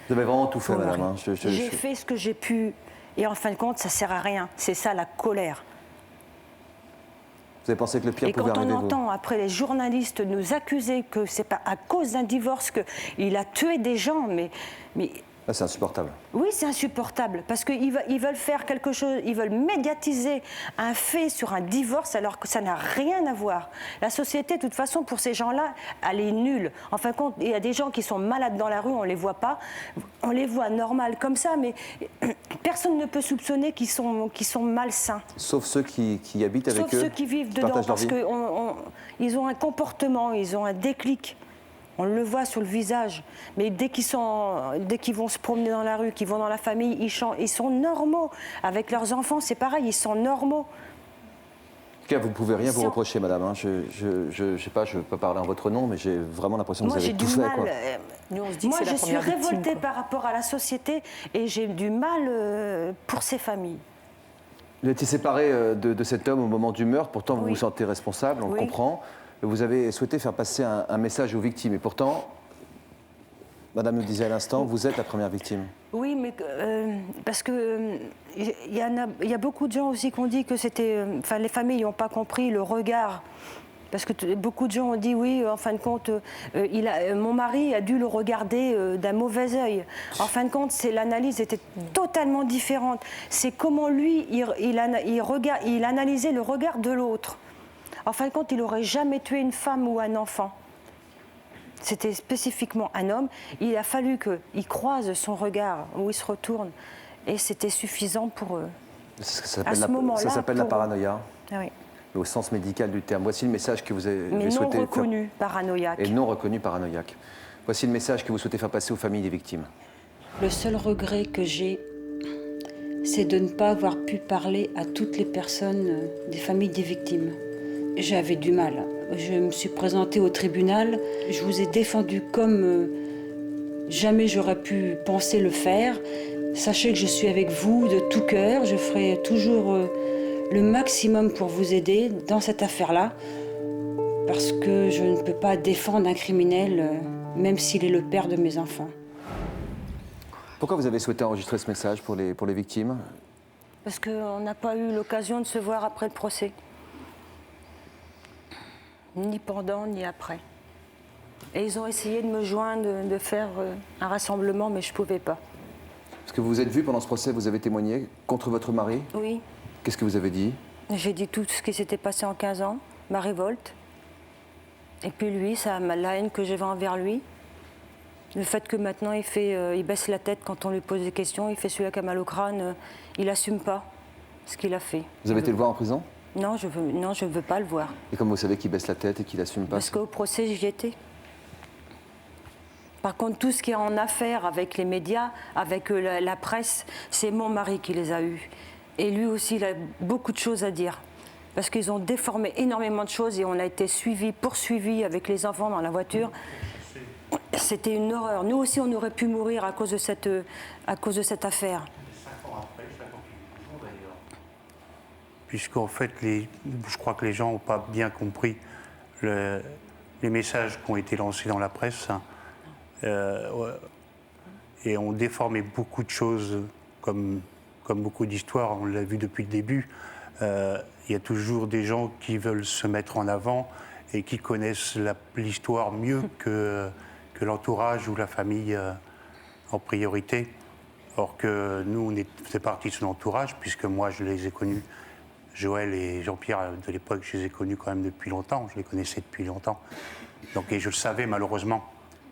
Vous avez vraiment tout fait, madame. Hein. J'ai fait ce que j'ai pu. Et en fin de compte, ça ne sert à rien. C'est ça, la colère. Vous avez pensé que le pire pouvait arriver? Et quand on entend, après, les journalistes nous accuser que c'est pas à cause d'un divorce qu'il a tué des gens, mais ah, c'est insupportable. Oui, c'est insupportable, parce qu'ils veulent faire quelque chose, ils veulent médiatiser un fait sur un divorce alors que ça n'a rien à voir. La société, de toute façon, pour ces gens-là, elle est nulle. En fin de compte, il y a des gens qui sont malades dans la rue, on ne les voit pas, on les voit normal comme ça, mais personne ne peut soupçonner qu'ils sont malsains. Sauf ceux qui habitent avec eux. Sauf ceux qui vivent dedans, parce qu'ils ont un comportement, ils ont un déclic. On le voit sur le visage, mais dès qu'ils vont se promener dans la rue, qu'ils vont dans la famille, ils sont normaux. Avec leurs enfants, c'est pareil, ils sont normaux. En tout cas, vous ne pouvez rien vous reprocher, madame. Hein. Je sais pas, je ne veux pas parler en votre nom, mais j'ai vraiment l'impression que vous avez tout fait. Quoi. Moi, je suis révoltée par rapport à la société et j'ai du mal pour ces familles. Vous étiez séparée de cet homme au moment du meurtre, pourtant vous vous sentez responsable, on le comprend. Vous avez souhaité faire passer un message aux victimes. Et pourtant, madame nous disait à l'instant, vous êtes la première victime. Oui, mais parce que il y a beaucoup de gens aussi qui ont dit que c'était... Enfin, les familles n'ont pas compris le regard Parce que beaucoup de gens ont dit oui, en fin de compte, mon mari a dû le regarder d'un mauvais œil. En fin de compte, l'analyse était totalement différente. C'est comment lui, il analysait le regard de l'autre. En fin de compte, il n'aurait jamais tué une femme ou un enfant. C'était spécifiquement un homme. Il a fallu qu'il croise son regard, où il se retourne. Et c'était suffisant pour eux. À ce moment-là, ça s'appelle la paranoïa. Ah oui. Au sens médical du terme. Voici le message que vous avez Mais souhaité non reconnu paranoïaque. Et non reconnu paranoïaque. Voici le message que vous souhaitez faire passer aux familles des victimes. Le seul regret que j'ai, c'est de ne pas avoir pu parler à toutes les personnes des familles des victimes. J'avais du mal. Je me suis présentée au tribunal. Je vous ai défendu comme jamais j'aurais pu penser le faire. Sachez que je suis avec vous de tout cœur. Je ferai toujours le maximum pour vous aider dans cette affaire-là, parce que je ne peux pas défendre un criminel, même s'il est le père de mes enfants. Pourquoi vous avez souhaité enregistrer ce message pour les victimes? Parce qu'on n'a pas eu l'occasion de se voir après le procès. Ni pendant, ni après. Et ils ont essayé de me joindre, de faire un rassemblement, mais je ne pouvais pas. Est-ce que vous vous êtes vu pendant ce procès, vous avez témoigné contre votre mari? Oui. Qu'est-ce que vous avez dit? J'ai dit tout ce qui s'était passé en 15 ans, ma révolte. Et puis lui, la haine que j'avais envers lui. Le fait que maintenant il baisse la tête quand on lui pose des questions, il fait celui-là qui a mal au crâne, il n'assume pas ce qu'il a fait. Vous avez été le voir en prison? Non, je ne veux pas le voir. Et comment vous savez qu'il baisse la tête et qu'il n'assume pas? Parce qu'au procès, j'y étais. Par contre, tout ce qui est en affaire avec les médias, avec la presse, c'est mon mari qui les a eus. Et lui aussi, il a beaucoup de choses à dire. Parce qu'ils ont déformé énormément de choses et on a été poursuivis avec les enfants dans la voiture. C'était une horreur. Nous aussi, on aurait pu mourir à cause de cette affaire. Puisqu'en fait, je crois que les gens n'ont pas bien compris les messages qui ont été lancés dans la presse et ont déformé beaucoup de choses, comme beaucoup d'histoires, on l'a vu depuis le début. Il y a toujours des gens qui veulent se mettre en avant et qui connaissent l'histoire mieux que l'entourage ou la famille en priorité. Or que nous, on faisait partie de son entourage, puisque moi, je les ai connus. Joël et Jean-Pierre, de l'époque, je les ai connus quand même depuis longtemps. Je les connaissais depuis longtemps. Donc, et je le savais, malheureusement.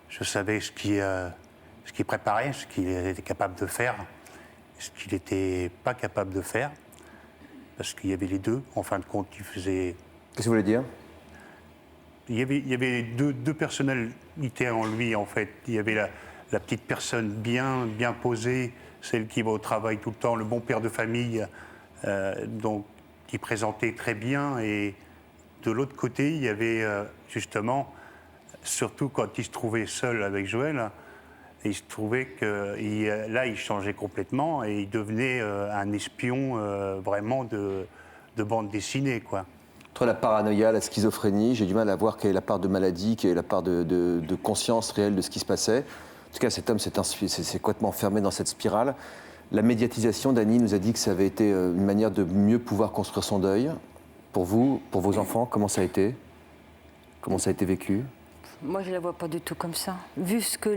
Je savais ce qu'il préparait, ce qu'il était capable de faire, ce qu'il n'était pas capable de faire. Parce qu'il y avait les deux. En fin de compte, il faisait... Qu'est-ce que vous voulez dire? Il y avait deux personnalités en lui, en fait. Il y avait la petite personne bien posée, celle qui va au travail tout le temps, le bon père de famille, donc, qui présentait très bien. Et de l'autre côté, il y avait justement, surtout quand il se trouvait seul avec Joël, il se trouvait que là, il changeait complètement et il devenait un espion vraiment de bande dessinée, quoi. Entre la paranoïa, la schizophrénie, j'ai du mal à voir quelle est la part de maladie, quelle est la part de conscience réelle de ce qui se passait. En tout cas, cet homme s'est complètement enfermé dans cette spirale. La médiatisation, Dany nous a dit que ça avait été une manière de mieux pouvoir construire son deuil. Pour vous, pour vos enfants, comment ça a été? Comment ça a été vécu? Moi, je ne la vois pas du tout comme ça. Vu ce que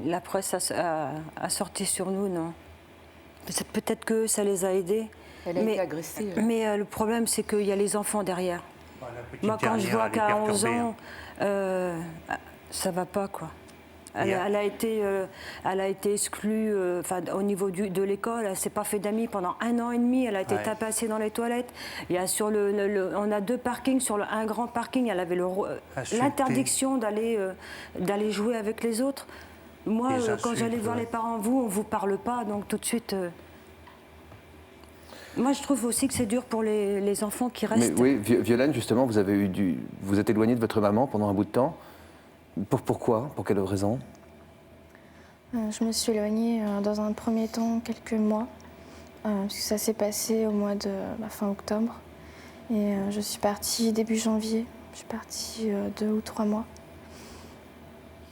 la presse a sorti sur nous, non. Peut-être que ça les a aidés. Elle a été agressée. Mais le problème, c'est qu'il y a les enfants derrière. Moi, quand je vois qu'à 11 ans, ça ne va pas, quoi. Elle a été exclue au niveau de l'école. Elle ne s'est pas fait d'amis pendant 1 an et demi. Elle a été tapassée dans les toilettes. Il y a on a 2 parkings. Sur un grand parking, elle avait l'interdiction d'aller jouer avec les autres. Moi, quand j'allais voir les parents, on ne vous parle pas. Donc tout de suite... Moi, je trouve aussi que c'est dur pour les enfants qui restent. Mais oui, Violaine, justement, vous êtes éloignée de votre maman pendant un bout de temps. Pourquoi? Pour quelle raison? Je me suis éloignée dans un premier temps quelques mois, parce que ça s'est passé au mois de fin octobre. Et je suis partie début janvier. Je suis partie 2 ou 3 mois.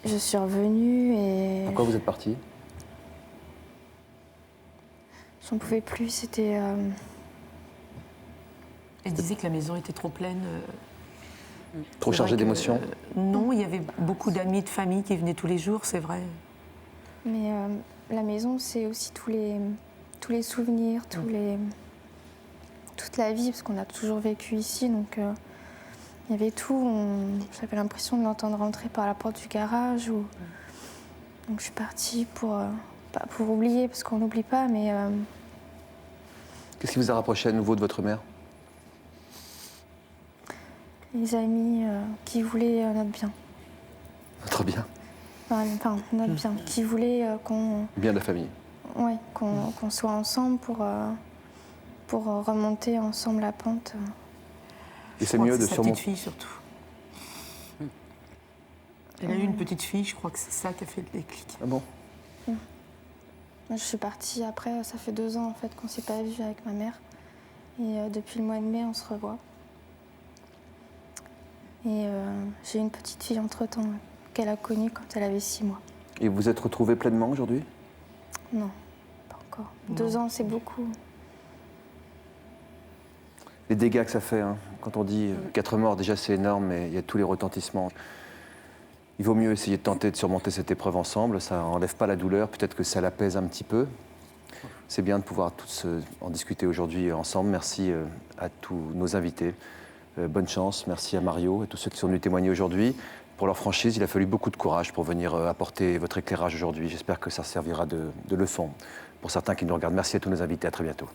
Je suis revenue et... Pourquoi vous êtes partie? J'en pouvais plus, c'était... Elle disait que la maison était trop pleine. Trop chargé d'émotions? Non, il y avait beaucoup d'amis, de famille qui venaient tous les jours, c'est vrai. Mais la maison, c'est aussi tous les souvenirs, toute la vie, parce qu'on a toujours vécu ici, donc il y avait tout. J'avais l'impression de l'entendre rentrer par la porte du garage. Donc je suis partie pas pour oublier, parce qu'on n'oublie pas, mais... Qu'est-ce qui vous a rapproché à nouveau de votre mère? Les amis qui voulaient notre bien. Votre bien? Enfin, notre bien, qui voulaient qu'on... Bien de la famille. Oui, qu'on soit ensemble pour remonter ensemble la pente. Et c'est mieux de sa surmonter. Petite fille surtout. Elle a eu une petite fille, je crois que c'est ça qui a fait le déclic. Ah bon? Je suis partie après, ça fait 2 ans en fait qu'on s'est pas vu avec ma mère. Et depuis le mois de mai, on se revoit. Et j'ai une petite fille entre-temps qu'elle a connue quand elle avait 6 mois. Et vous vous êtes retrouvés pleinement aujourd'hui? Non, pas encore. 2 ans, c'est beaucoup. Les dégâts que ça fait, hein. Quand on dit 4 morts, déjà c'est énorme, mais il y a tous les retentissements. Il vaut mieux essayer de tenter de surmonter cette épreuve ensemble, ça n'enlève pas la douleur, peut-être que ça l'apaise un petit peu. C'est bien de pouvoir tous en discuter aujourd'hui ensemble. Merci à tous nos invités. Bonne chance, merci à Mario et tous ceux qui sont venus témoigner aujourd'hui. Pour leur franchise, il a fallu beaucoup de courage pour venir apporter votre éclairage aujourd'hui. J'espère que ça servira de leçon pour certains qui nous regardent. Merci à tous nos invités, à très bientôt.